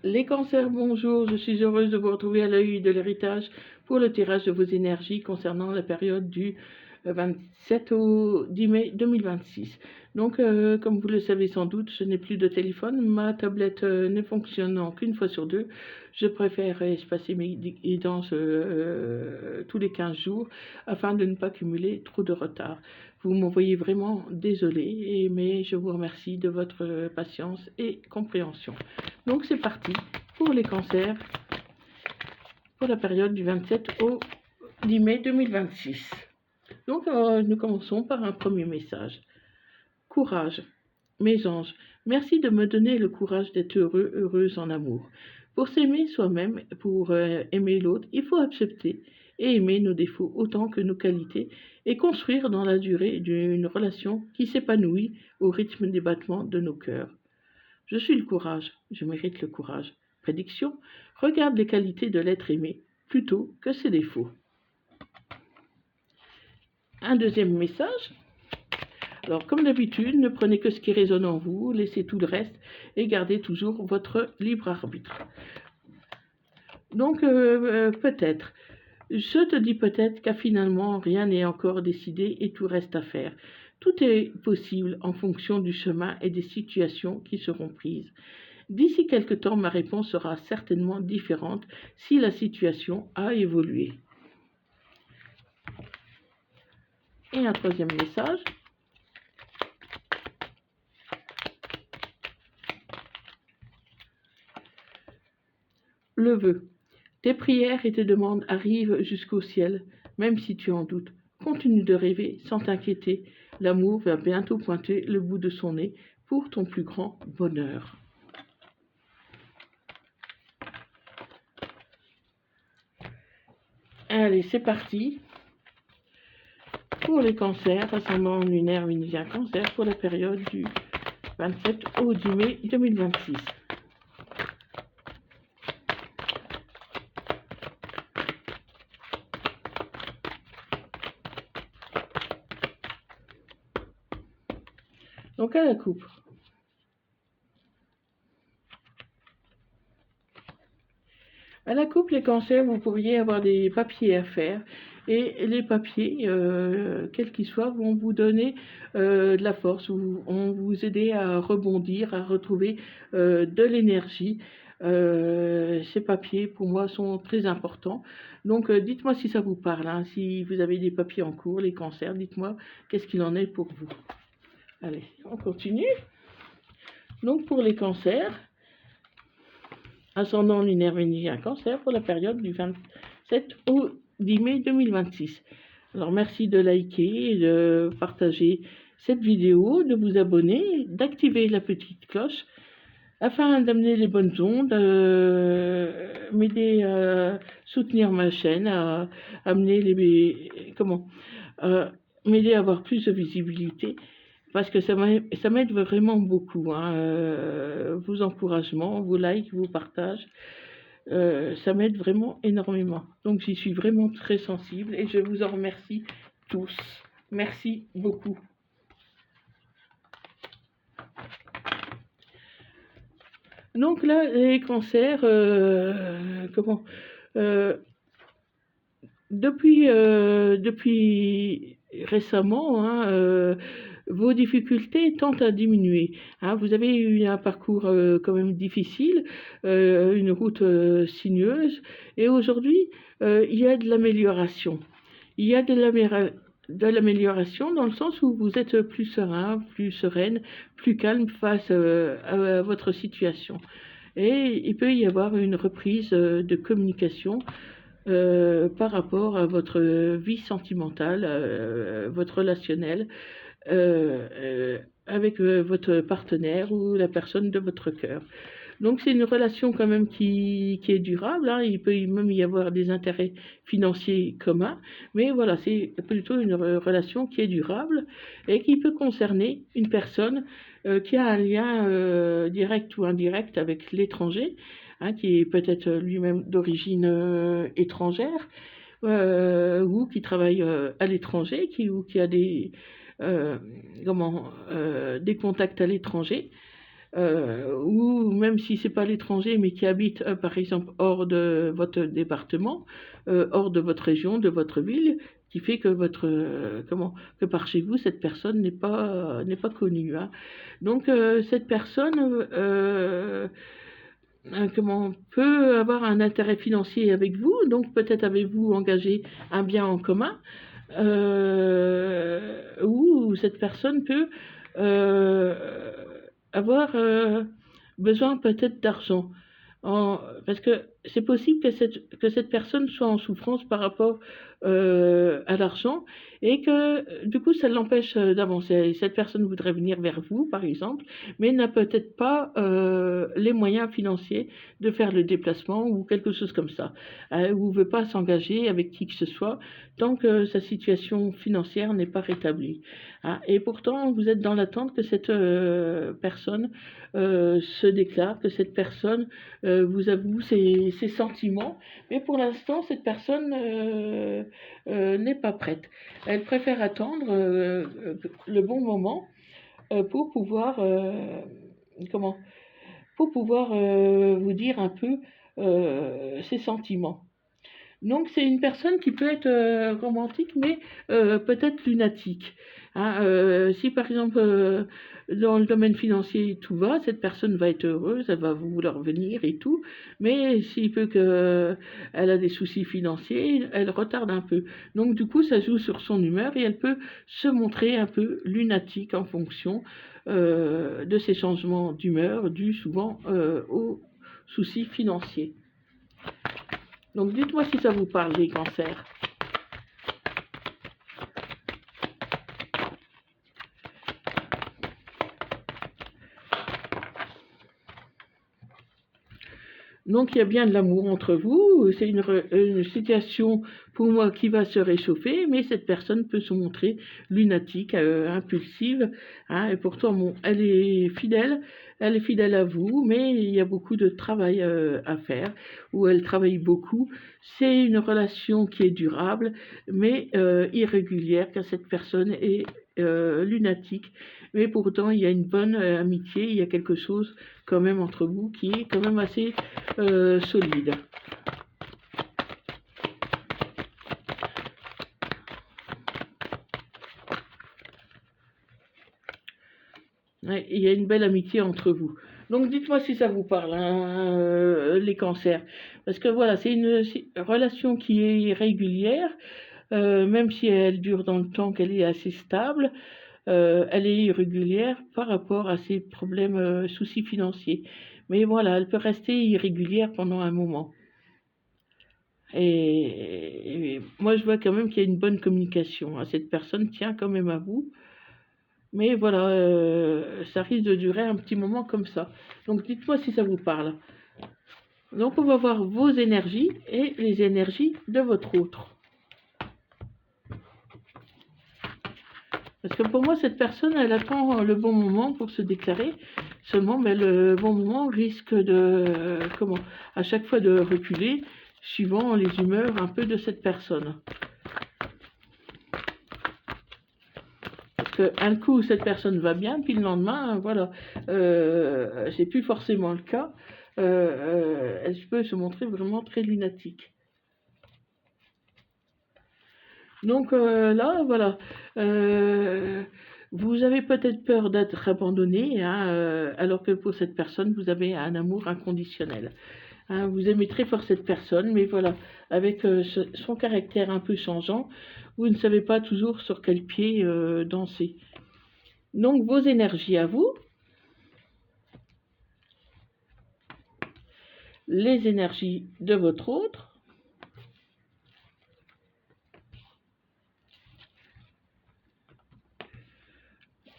Les cancers, bonjour, je suis heureuse de vous retrouver à l'œil de l'héritage pour le tirage de vos énergies concernant la période du 27 au 10 mai 2026. Donc, comme vous le savez sans doute, je n'ai plus de téléphone, ma tablette ne fonctionnant qu'une fois sur deux. Je préfère espacer mes guidances tous les 15 jours afin de ne pas cumuler trop de retard. Vous m'envoyez vraiment désolé, mais je vous remercie de votre patience et compréhension. Donc c'est parti pour les cancers pour la période du 27 au 10 mai 2026. Donc nous commençons par un premier message. Courage. Mes anges, merci de me donner le courage d'être heureux, heureuse en amour. Pour s'aimer soi-même, pour aimer l'autre, il faut accepter et aimer nos défauts autant que nos qualités et construire dans la durée une relation qui s'épanouit au rythme des battements de nos cœurs. Je suis le courage, je mérite le courage. Prédiction, regarde les qualités de l'être aimé plutôt que ses défauts. Un deuxième message. Alors, comme d'habitude, ne prenez que ce qui résonne en vous, laissez tout le reste et gardez toujours votre libre arbitre. Donc, peut-être. Je te dis peut-être qu'à finalement, rien n'est encore décidé et tout reste à faire. Tout est possible en fonction du chemin et des situations qui seront prises. D'ici quelque temps, ma réponse sera certainement différente si la situation a évolué. Et un troisième message. Le vœu. Tes prières et tes demandes arrivent jusqu'au ciel, même si tu en doutes. Continue de rêver sans t'inquiéter. L'amour va bientôt pointer le bout de son nez pour ton plus grand bonheur. Allez, c'est parti pour les cancers, ascendant lunaire, vénusien, cancer, pour la période du 27 au 10 mai 2026. Donc à la coupe. À la coupe, les cancers, vous pourriez avoir des papiers à faire. Et les papiers, quels qu'ils soient, vont vous donner de la force, vont vous aider à rebondir, à retrouver de l'énergie. Ces papiers, pour moi, sont très importants. Donc, dites-moi si ça vous parle. Hein. Si vous avez des papiers en cours, les cancers, dites-moi qu'est-ce qu'il en est pour vous. Allez, on continue. Donc, pour les cancers, ascendant lunaire vénusien cancer pour la période du 27 au 10 mai 2026. Alors merci de liker, de partager cette vidéo, de vous abonner, d'activer la petite cloche afin d'amener les bonnes ondes, m'aider à soutenir ma chaîne, à amener m'aider à avoir plus de visibilité. Parce que ça m'aide vraiment beaucoup, hein, vos encouragements, vos likes, vos partages, ça m'aide vraiment énormément. Donc j'y suis vraiment très sensible et je vous en remercie tous. Merci beaucoup. Donc là, les cancers, depuis récemment, hein, vos difficultés tendent à diminuer. Hein. Vous avez eu un parcours quand même difficile, une route sinueuse, et aujourd'hui, il y a de l'amélioration. Il y a de l'amélioration dans le sens où vous êtes plus serein, plus sereine, plus calme face à votre situation. Et il peut y avoir une reprise de communication par rapport à votre vie sentimentale, votre relationnel, avec votre partenaire ou la personne de votre cœur. Donc c'est une relation quand même qui est durable, hein. Il peut même y avoir des intérêts financiers communs, mais voilà, c'est plutôt une relation qui est durable et qui peut concerner une personne qui a un lien direct ou indirect avec l'étranger, hein, qui est peut-être lui-même d'origine étrangère, ou qui travaille à l'étranger, ou qui a des contacts à l'étranger. ou même si c'est pas l'étranger, mais qui habite, par exemple, hors de votre département, hors de votre région, de votre ville, qui fait que que par chez vous, cette personne n'est pas connue, hein. Donc, cette personne, peut avoir un intérêt financier avec vous, donc peut-être avez-vous engagé un bien en commun, où cette personne peut euh, avoir besoin peut-être d'argent. Parce que c'est possible que cette personne soit en souffrance par rapport à l'argent et que du coup ça l'empêche d'avancer. Cette personne voudrait venir vers vous, par exemple, mais n'a peut-être pas les moyens financiers de faire le déplacement ou quelque chose comme ça, ou ne veut pas s'engager avec qui que ce soit tant que sa situation financière n'est pas rétablie, hein. Et pourtant, vous êtes dans l'attente que cette personne se déclare, que cette personne vous avoue ses sentiments, mais pour l'instant, cette personne n'est pas prête. Elle préfère attendre le bon moment pour pouvoir, comment, pour pouvoir vous dire un peu ses sentiments. Donc c'est une personne qui peut être romantique, mais peut-être lunatique, hein. Si par exemple dans le domaine financier tout va, cette personne va être heureuse, elle va vouloir venir et tout, mais s'il peut que elle a des soucis financiers, elle retarde un peu. Donc du coup ça joue sur son humeur et elle peut se montrer un peu lunatique en fonction de ces changements d'humeur dus souvent aux soucis financiers. Donc dites-moi si ça vous parle, les cancers. Donc il y a bien de l'amour entre vous, c'est une situation pour moi qui va se réchauffer, mais cette personne peut se montrer lunatique, impulsive, hein, et pourtant bon, elle est fidèle à vous, mais il y a beaucoup de travail à faire, où elle travaille beaucoup. C'est une relation qui est durable, mais irrégulière, car cette personne est lunatique, mais pourtant il y a une bonne amitié, il y a quelque chose quand même entre vous qui est quand même assez solide. Ouais, il y a une belle amitié entre vous. Donc dites-moi si ça vous parle, hein, les cancers. Parce que voilà, c'est une relation qui est régulière, même si elle dure dans le temps, qu'elle est assez stable, elle est irrégulière par rapport à ses problèmes, soucis financiers. Mais voilà, elle peut rester irrégulière pendant un moment. Et moi, je vois quand même qu'il y a une bonne communication, hein. Cette personne tient quand même à vous. Mais voilà, ça risque de durer un petit moment comme ça. Donc dites-moi si ça vous parle. Donc on va voir vos énergies et les énergies de votre autre. Parce que pour moi, cette personne, elle attend le bon moment pour se déclarer. Seulement, mais le bon moment risque à chaque fois de reculer, suivant les humeurs un peu de cette personne. Parce qu'un coup, cette personne va bien, puis le lendemain, voilà, c'est plus forcément le cas. Elle peut se montrer vraiment très lunatique. Donc là, voilà, vous avez peut-être peur d'être abandonné, hein, alors que pour cette personne, vous avez un amour inconditionnel, hein. Vous aimez très fort cette personne, mais voilà, avec son caractère un peu changeant, vous ne savez pas toujours sur quel pied danser. Donc vos énergies à vous, les énergies de votre autre,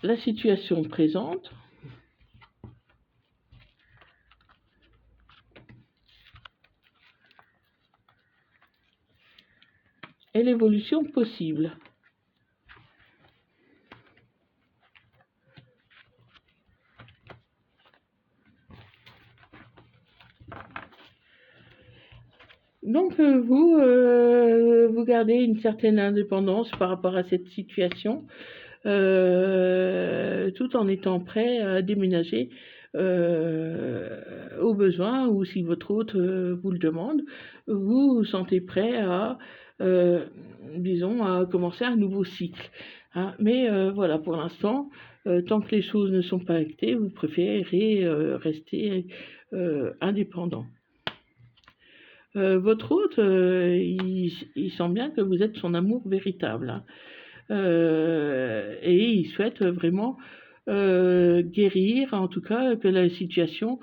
la situation présente, et l'évolution possible. Donc vous gardez une certaine indépendance par rapport à cette situation, tout en étant prêt à déménager au besoin, ou si votre hôte vous le demande, vous vous sentez prêt à, disons, à commencer un nouveau cycle. Hein. Mais voilà, pour l'instant, tant que les choses ne sont pas actées, vous préférez rester indépendant. Votre hôte, il sent bien que vous êtes son amour véritable. Hein. Et il souhaite vraiment guérir, en tout cas que la situation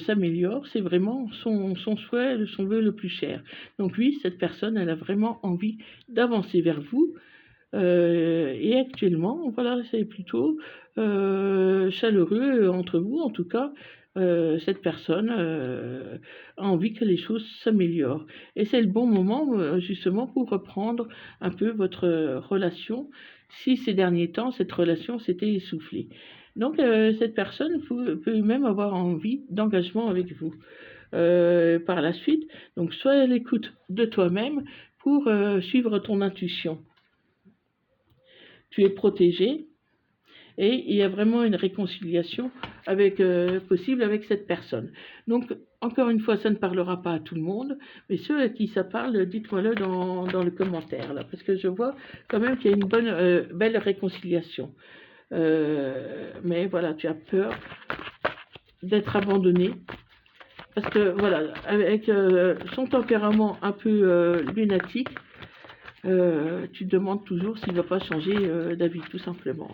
s'améliore. C'est vraiment son souhait, son vœu le plus cher. Donc oui, cette personne, elle a vraiment envie d'avancer vers vous. Et actuellement, voilà, c'est plutôt chaleureux entre vous. En tout cas, cette personne a envie que les choses s'améliorent. Et c'est le bon moment, justement, pour reprendre un peu votre relation, si ces derniers temps, cette relation s'était essoufflée. Donc, cette personne peut même avoir envie d'engagement avec vous par la suite. Donc, sois à l'écoute de toi-même pour suivre ton intuition. Tu es protégé et il y a vraiment une réconciliation possible avec cette personne. Donc, encore une fois, ça ne parlera pas à tout le monde, mais ceux à qui ça parle, dites-moi-le dans le commentaire, là, parce que je vois quand même qu'il y a une belle réconciliation. Mais voilà, tu as peur d'être abandonné, parce que voilà, avec son tempérament un peu lunatique, tu te demandes toujours s'il ne va pas changer d'avis, tout simplement.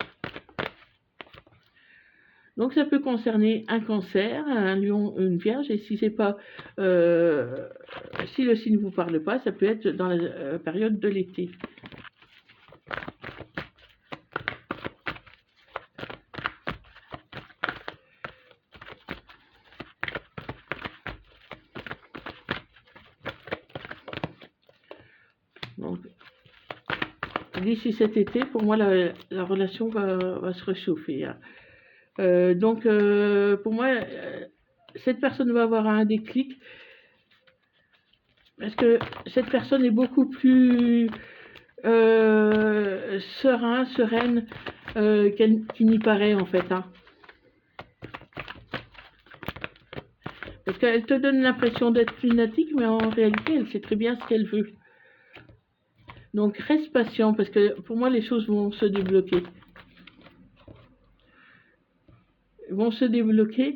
Donc ça peut concerner un cancer, un lion, une vierge, et si c'est pas, si le signe ne vous parle pas, ça peut être dans la période de l'été. Donc, d'ici cet été, pour moi, la relation va se réchauffer. Hein. Donc, pour moi, cette personne va avoir un déclic, parce que cette personne est beaucoup plus sereine qu'il n'y paraît, en fait. Hein. Parce qu'elle te donne l'impression d'être lunatique, mais en réalité, elle sait très bien ce qu'elle veut. Donc, reste patient, parce que pour moi, les choses vont se débloquer. Vont se débloquer,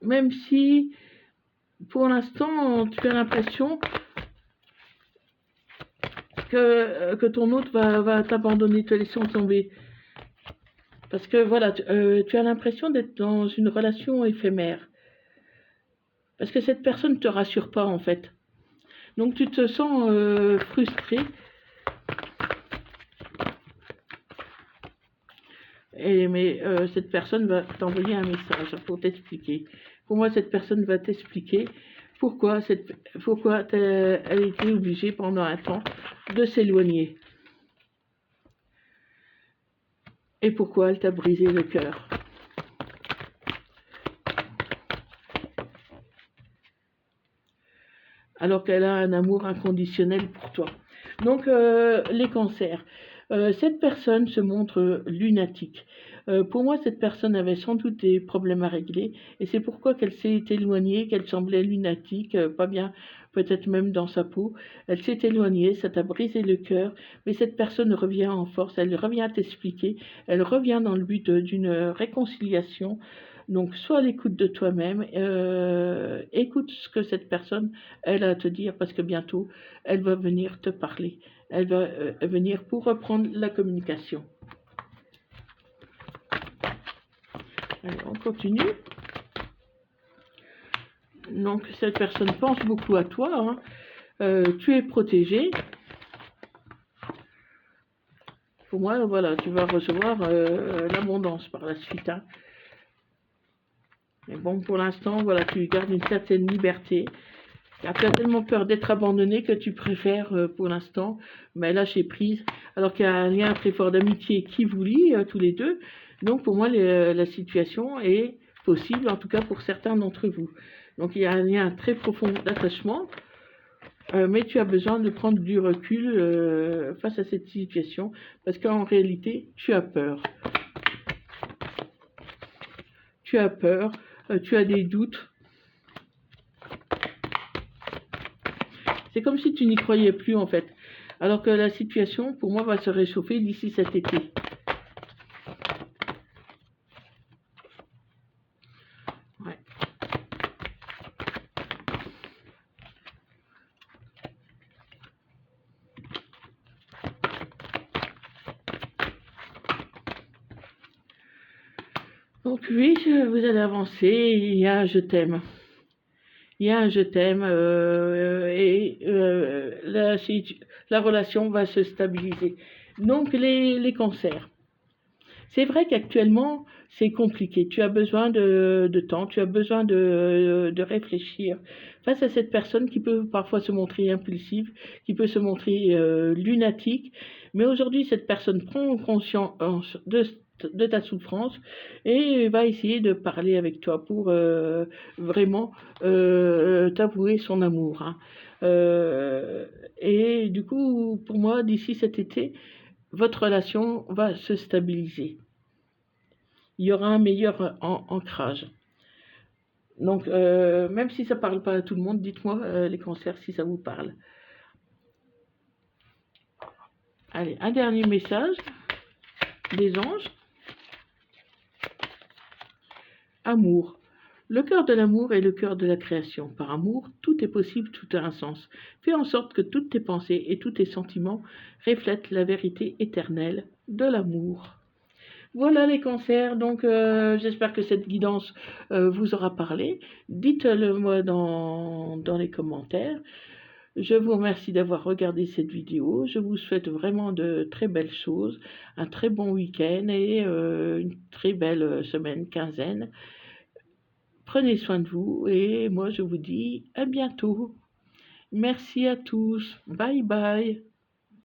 même si, pour l'instant, tu as l'impression que ton hôte va t'abandonner, te laisser tomber. Parce que, voilà, tu as l'impression d'être dans une relation éphémère. Parce que cette personne ne te rassure pas, en fait. Donc, tu te sens frustré. Mais cette personne va t'envoyer un message pour t'expliquer. Pour moi, cette personne va t'expliquer pourquoi elle a été obligée pendant un temps de s'éloigner. Et pourquoi elle t'a brisé le cœur. Alors qu'elle a un amour inconditionnel pour toi. Donc, les cancers. Cette personne se montre lunatique. Pour moi, cette personne avait sans doute des problèmes à régler, et c'est pourquoi qu'elle s'est éloignée, qu'elle semblait lunatique, pas bien, peut-être même dans sa peau. Elle s'est éloignée, ça t'a brisé le cœur, mais cette personne revient en force, elle revient t'expliquer, elle revient dans le but d'une réconciliation. Donc, sois à l'écoute de toi-même, écoute ce que cette personne, elle a à te dire, parce que bientôt, elle va venir te parler. Elle va venir pour reprendre la communication. Allez, on continue. Donc, cette personne pense beaucoup à toi. Hein. Tu es protégé. Pour moi, voilà, tu vas recevoir l'abondance par la suite. Hein. Mais bon, pour l'instant, voilà, tu gardes une certaine liberté. Tu as tellement peur d'être abandonné que tu préfères, pour l'instant, lâcher prise. Alors qu'il y a un lien très fort d'amitié qui vous lie, tous les deux. Donc, pour moi, la situation est possible, en tout cas pour certains d'entre vous. Donc, il y a un lien très profond d'attachement. Mais tu as besoin de prendre du recul face à cette situation. Parce qu'en réalité, tu as peur. tu as peur, tu as des doutes. C'est comme si tu n'y croyais plus en fait. Alors que la situation, pour moi, va se réchauffer d'ici cet été. Ouais. Donc oui, vous allez avancer, il y a un je t'aime. Il y a un je t'aime et la relation va se stabiliser. Donc les cancers. C'est vrai qu'actuellement, c'est compliqué. Tu as besoin de temps, tu as besoin de réfléchir face à cette personne qui peut parfois se montrer impulsive, qui peut se montrer lunatique. Mais aujourd'hui, cette personne prend conscience de ta souffrance et va essayer de parler avec toi pour vraiment t'avouer son amour, hein. Et du coup, pour moi, d'ici cet été, votre relation va se stabiliser. Il y aura un meilleur ancrage. Donc, même si ça ne parle pas à tout le monde, dites-moi les cancers si ça vous parle. Allez, un dernier message des anges. Amour. Le cœur de l'amour est le cœur de la création. Par amour, tout est possible, tout a un sens. Fais en sorte que toutes tes pensées et tous tes sentiments reflètent la vérité éternelle de l'amour. Voilà les cancers, donc j'espère que cette guidance vous aura parlé. Dites-le moi dans les commentaires. Je vous remercie d'avoir regardé cette vidéo. Je vous souhaite vraiment de très belles choses, un très bon week-end et une très belle semaine, quinzaine. Prenez soin de vous et moi je vous dis à bientôt. Merci à tous. Bye bye.